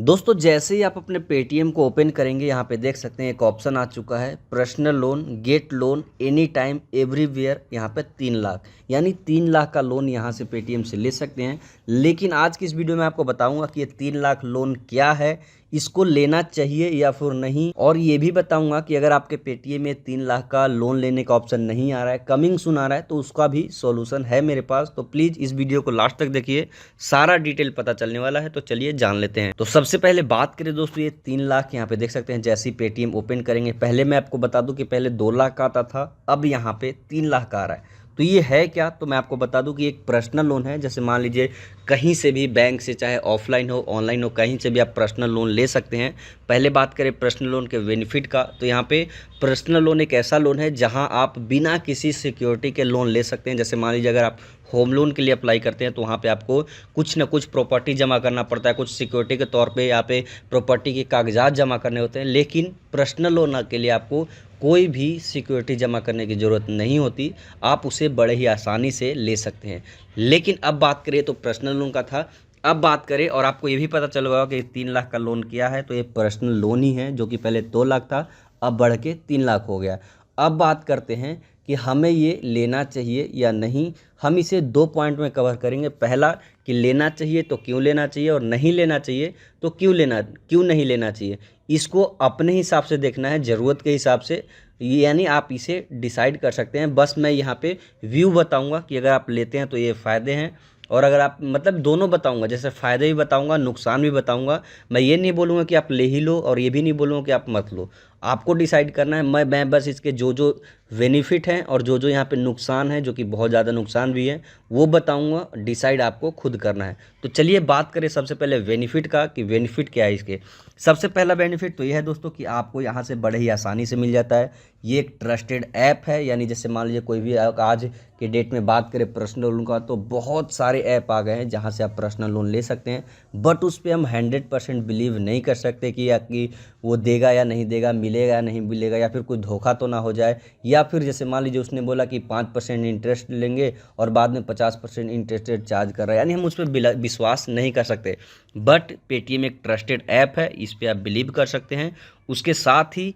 दोस्तों जैसे ही आप अपने पेटीएम को ओपन करेंगे यहाँ पे देख सकते हैं एक ऑप्शन आ चुका है personal loan gate loan any time everywhere. यहाँ पे 3 लाख यानी 3 लाख का लोन यहाँ से पेटीएम से ले सकते हैं। लेकिन आज की इस वीडियो में आपको बताऊंगा कि ये 3 लाख लोन क्या है, इसको लेना चाहिए या फिर नहीं, और ये भी बताऊंगा कि अगर आपके पेटीएम में 3 लाख का लोन लेने का ऑप्शन नहीं आ रहा है, कमिंग सून आ रहा है, तो उसका भी सॉल्यूशन है मेरे पास। तो प्लीज़ इस वीडियो को लास्ट तक देखिए, सारा डिटेल पता चलने वाला है। तो चलिए जान लेते हैं। तो सबसे पहले बात करें दोस्तों, ये 3 लाख यहाँ पे देख सकते हैं जैसे ही पेटीएम ओपन करेंगे। पहले मैं आपको बता दूं कि पहले 2 लाख का आता था, अब यहाँ पे 3 लाख का आ रहा है। तो ये है क्या, तो मैं आपको बता दूं कि एक पर्सनल लोन है। जैसे मान लीजिए कहीं से भी बैंक से, चाहे ऑफलाइन हो ऑनलाइन हो, कहीं से भी आप पर्सनल लोन ले सकते हैं। पहले बात करें पर्सनल लोन के बेनिफिट का, तो यहाँ पे पर्सनल लोन एक ऐसा लोन है जहां आप बिना किसी सिक्योरिटी के लोन ले सकते हैं। जैसे मान लीजिए अगर आप होम लोन के लिए अप्लाई करते हैं तो वहाँ पे आपको कुछ ना कुछ प्रॉपर्टी जमा करना पड़ता है, कुछ सिक्योरिटी के तौर पे यहाँ पे प्रॉपर्टी के कागजात जमा करने होते हैं। लेकिन पर्सनल लोन के लिए आपको कोई भी सिक्योरिटी जमा करने की ज़रूरत नहीं होती, आप उसे बड़े ही आसानी से ले सकते हैं। लेकिन अब बात करें, तो पर्सनल लोन का था, अब बात करें, और आपको ये भी पता चल गया कि 3 लाख का लोन क्या है। तो ये पर्सनल लोन ही है, जो कि पहले 2 लाख था, अब बढ़ के 3 लाख हो गया। अब बात करते हैं कि हमें ये लेना चाहिए या नहीं। हम इसे 2 पॉइंट में कवर करेंगे। पहला कि लेना चाहिए तो क्यों लेना चाहिए, और नहीं लेना चाहिए तो क्यों नहीं लेना चाहिए। इसको अपने हिसाब से देखना है, ज़रूरत के हिसाब से, यानी आप इसे डिसाइड कर सकते हैं। बस मैं यहाँ पे व्यू बताऊँगा कि अगर आप लेते हैं तो ये फ़ायदे हैं, और अगर आप मतलब दोनों बताऊंगा, जैसे फ़ायदे भी बताऊंगा नुकसान भी बताऊंगा। मैं ये नहीं बोलूँगा कि आप ले ही लो, और ये भी नहीं बोलूँगा कि आप मत लो। आपको डिसाइड करना है। मैं बस इसके जो जो बेनिफिट हैं और जो जो यहाँ पे नुकसान है, जो कि बहुत ज़्यादा नुकसान भी है, वो बताऊंगा। डिसाइड आपको खुद करना है। तो चलिए बात करें सबसे पहले बेनिफिट का, कि बेनिफिट क्या है इसके। सबसे पहला बेनिफिट तो ये है दोस्तों कि आपको यहाँ से बड़े ही आसानी से मिल जाता है। ये एक ट्रस्टेड ऐप है, यानी जैसे मान लीजिए कोई भी आज के डेट में बात करें पर्सनल लोन का, तो बहुत सारे ऐप आ गए हैं जहाँ से आप पर्सनल लोन ले सकते हैं। बट उस पर हम 100% बिलीव नहीं कर सकते कि वो देगा या नहीं देगा, मिलेगा या नहीं मिलेगा, या फिर कोई धोखा तो ना हो जाए, या फिर जैसे मान लीजिए उसने बोला कि 5% इंटरेस्ट लेंगे और बाद में 50% इंटरेस्ट चार्ज कर रहा है, यानी हम उस पर विश्वास नहीं कर सकते। बट पेटीएम एक ट्रस्टेड ऐप है, इस पर आप बिलीव कर सकते हैं। उसके साथ ही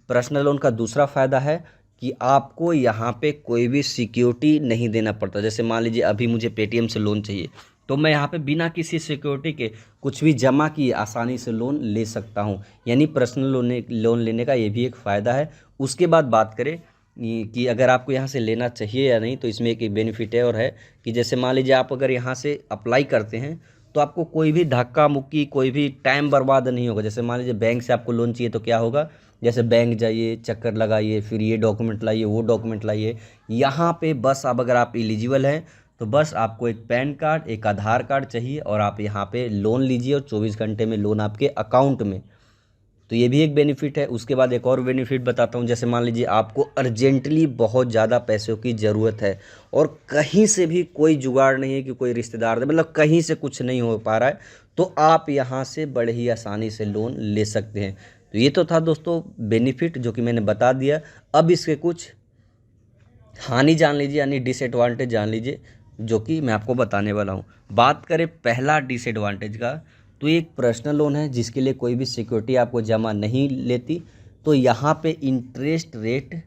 पर्सनल लोन का दूसरा फ़ायदा है कि आपको यहाँ पे कोई भी सिक्योरिटी नहीं देना पड़ता। जैसे मान लीजिए अभी मुझे पेटीएम से लोन चाहिए, तो मैं यहाँ पे बिना किसी सिक्योरिटी के कुछ भी जमा किए आसानी से लोन ले सकता हूँ। यानी पर्सनल लोन लेने का ये भी एक फ़ायदा है। उसके बाद बात करें कि अगर आपको यहाँ से लेना चाहिए या नहीं, तो इसमें एक बेनिफिट है, और है कि जैसे मान लीजिए आप अगर यहाँ से अप्लाई करते हैं तो आपको कोई भी धक्का मुक्की, कोई भी टाइम बर्बाद नहीं होगा। जैसे मान लीजिए बैंक से आपको लोन चाहिए तो क्या होगा, जैसे बैंक जाइए, चक्कर लगाइए, फिर ये डॉक्यूमेंट लाइए, वो डॉक्यूमेंट लाइए। यहाँ पे बस अब अगर आप एलिजिबल हैं तो बस आपको एक पैन कार्ड, एक आधार कार्ड चाहिए, और आप यहाँ पे लोन लीजिए, और 24 घंटे में लोन आपके अकाउंट में। तो ये भी एक बेनिफिट है। उसके बाद एक और बेनिफिट बताता हूँ। जैसे मान लीजिए आपको अर्जेंटली बहुत ज़्यादा पैसों की ज़रूरत है, और कहीं से भी कोई जुगाड़ नहीं है कि कोई रिश्तेदार दे, मतलब कहीं से कुछ नहीं हो पा रहा है, तो आप यहाँ से बड़े ही आसानी से लोन ले सकते हैं। तो ये तो था दोस्तों बेनिफिट, जो कि मैंने बता दिया। अब इसके कुछ हानि जान लीजिए, यानी डिसएडवांटेज जान लीजिए, जो कि मैं आपको बताने वाला हूँ। बात करें पहला डिसएडवांटेज का, तो एक पर्सनल लोन है जिसके लिए कोई भी सिक्योरिटी आपको जमा नहीं लेती। तो यहाँ पे इंटरेस्ट रेट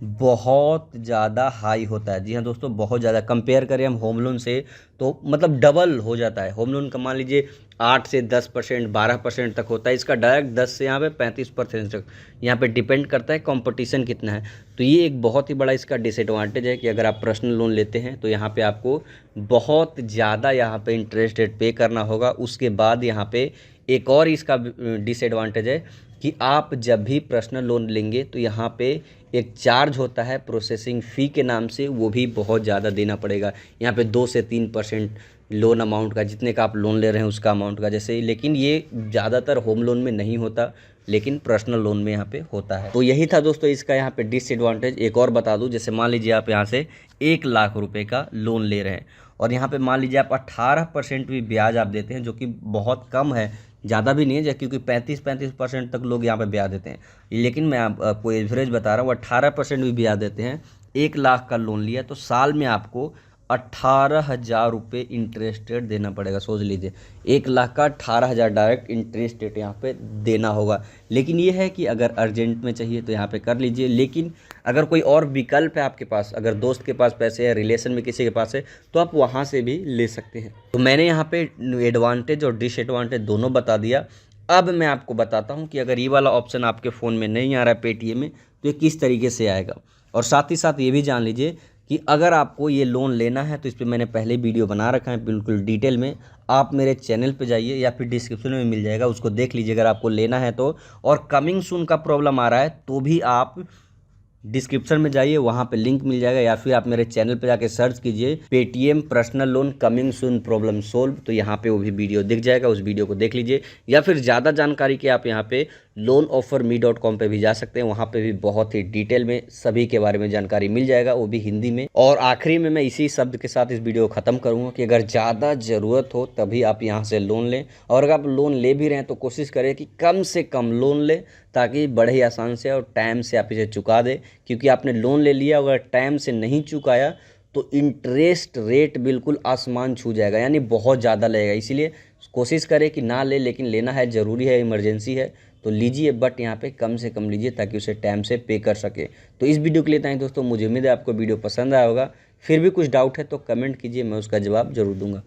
बहुत ज़्यादा हाई होता है। जी हाँ दोस्तों, बहुत ज़्यादा। कंपेयर करें हम होम लोन से तो मतलब डबल हो जाता है। होम लोन का मान लीजिए 8 से 10%, 12% तक होता है, इसका डायरेक्ट 10 से यहाँ पे 35% तक। यहाँ पे डिपेंड करता है कंपटीशन कितना है। तो ये एक बहुत ही बड़ा इसका डिसएडवांटेज है कि अगर आप पर्सनल लोन लेते हैं तो यहाँ पे आपको बहुत ज़्यादा यहाँ पे इंटरेस्ट रेट पे करना होगा। उसके बाद यहाँ पे एक और इसका डिसएडवांटेज है कि आप जब भी पर्सनल लोन लेंगे तो यहाँ पे एक चार्ज होता है प्रोसेसिंग फ़ी के नाम से, वो भी बहुत ज़्यादा देना पड़ेगा। यहाँ पे 2 से 3% लोन अमाउंट का, जितने का आप लोन ले रहे हैं उसका अमाउंट का। जैसे लेकिन ये ज़्यादातर होम लोन में नहीं होता, लेकिन पर्सनल लोन में यहाँ पे होता है। तो यही था दोस्तों इसका यहाँ पे डिसएडवांटेज। एक और बता दूँ, जैसे मान लीजिए आप यहाँ से 1 लाख रुपए का लोन ले रहे हैं, और यहाँ पे मान लीजिए आप 18% भी ब्याज आप देते हैं, जो कि बहुत कम है, ज़्यादा भी नहीं है, क्योंकि 35% तक लोग यहाँ पे ब्याज देते हैं। लेकिन मैं आपको एवरेज बता रहा हूँ, 18% भी ब्याज देते हैं। 1 लाख का लोन लिया तो साल में आपको 18,000 रुपये इंटरेस्ट रेट देना पड़ेगा। सोच लीजिए 1 लाख का 18,000 डायरेक्ट इंटरेस्ट रेट यहाँ पे देना होगा। लेकिन ये है कि अगर अर्जेंट में चाहिए तो यहाँ पे कर लीजिए, लेकिन अगर कोई और विकल्प है आपके पास, अगर दोस्त के पास पैसे है, रिलेशन में किसी के पास है, तो आप वहाँ से भी ले सकते हैं। तो मैंने यहाँ पे एडवांटेज और डिसएडवांटेज दोनों बता दिया। अब मैं आपको बताता हूँ कि अगर ये वाला ऑप्शन आपके फ़ोन में नहीं आ रहा है पेटीएम में, तो ये किस तरीके से आएगा। और साथ ही साथ ये भी जान लीजिए कि अगर आपको ये लोन लेना है तो इस पर मैंने पहले वीडियो बना रखा है बिल्कुल डिटेल में। आप मेरे चैनल पे जाइए या फिर डिस्क्रिप्शन में मिल जाएगा, उसको देख लीजिए अगर आपको लेना है तो। और कमिंग सून का प्रॉब्लम आ रहा है तो भी आप डिस्क्रिप्शन में जाइए, वहाँ पे लिंक मिल जाएगा, या फिर आप मेरे चैनल पे जाके सर्च कीजिए Paytm personal loan coming soon problem solve, तो यहाँ पे वो भी वीडियो दिख जाएगा, उस वीडियो को देख लीजिए। या फिर ज़्यादा जानकारी के आप यहाँ पे loanofferme.com पे भी जा सकते हैं, वहाँ पे भी बहुत ही डिटेल में सभी के बारे में जानकारी मिल जाएगा, वो भी हिंदी में। और आखिरी में मैं इसी शब्द के साथ इस वीडियो को ख़त्म करूँगा कि अगर ज़्यादा ज़रूरत हो तभी आप यहाँ से लोन लें, और अगर आप लोन ले भी रहे हैं तो कोशिश करें कि कम से कम लोन लें, ताकि बड़े ही आसान से और टाइम से आप इसे चुका दें। क्योंकि आपने लोन ले लिया, अगर टाइम से नहीं चुकाया तो इंटरेस्ट रेट बिल्कुल आसमान छू जाएगा, यानी बहुत ज़्यादा लगेगा। इसीलिए कोशिश करें कि ना ले, लेकिन लेना है, ज़रूरी है, इमरजेंसी है तो लीजिए, बट यहाँ पे कम से कम लीजिए ताकि उसे टाइम से पे कर सके। तो इस वीडियो के लिए इतना ही दोस्तों, मुझे उम्मीद है आपको वीडियो पसंद आया होगा। फिर भी कुछ डाउट है तो कमेंट कीजिए, मैं उसका जवाब जरूर दूंगा।